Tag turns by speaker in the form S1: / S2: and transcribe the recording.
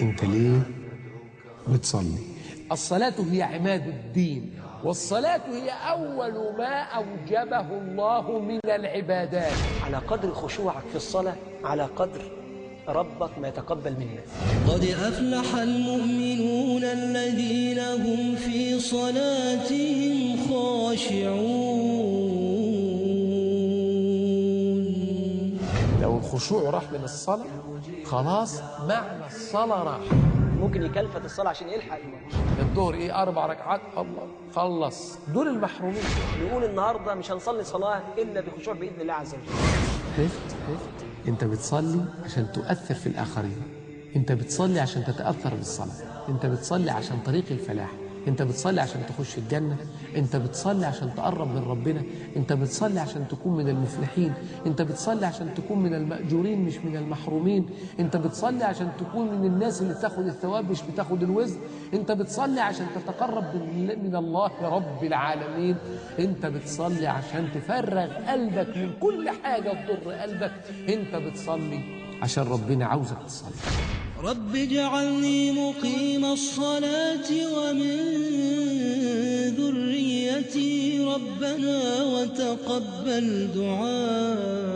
S1: انت ليه بتصلي؟
S2: الصلاة هي عماد الدين، والصلاة هي أول ما أوجبه الله من العبادات.
S3: على قدر خشوعك في الصلاة على قدر ربك ما يتقبل منك.
S4: قد أفلح المؤمنون الذين هم في صلاتهم خاشعون.
S2: لو الخشوع راح من الصلاة خلاص معنى الصلاة راح.
S3: ممكن يكلفت الصلاة عشان يلحق
S2: الظهر 4 ركعات، الله خلص، دول المحرومين.
S3: نقول النهاردة مش هنصلي صلاة إلا بخشوع بإذن الله عز وجل.
S2: خفت انت بتصلي عشان تؤثر في الآخرين، انت بتصلي عشان تتأثر بالصلاة، انت بتصلي عشان طريق الفلاح، انت بتصلي عشان تخش الجنة، انت بتصلي عشان تقرب من ربنا، انت بتصلي عشان تكون من المفلحين، انت بتصلي عشان تكون من المأجورين مش من المحرومين، انت بتصلي عشان تكون من الناس اللي تاخد الثواب مش بتاخد الوزر، انت بتصلي عشان تتقرب من الله رب العالمين، انت بتصلي عشان تفرغ قلبك من كل حاجة تضر قلبك، انت بتصلي عشان ربنا عاوزك تصلي.
S4: رب اجعلني مقيم الصلاة ومن ذريتي ربنا وتقبل دعاء.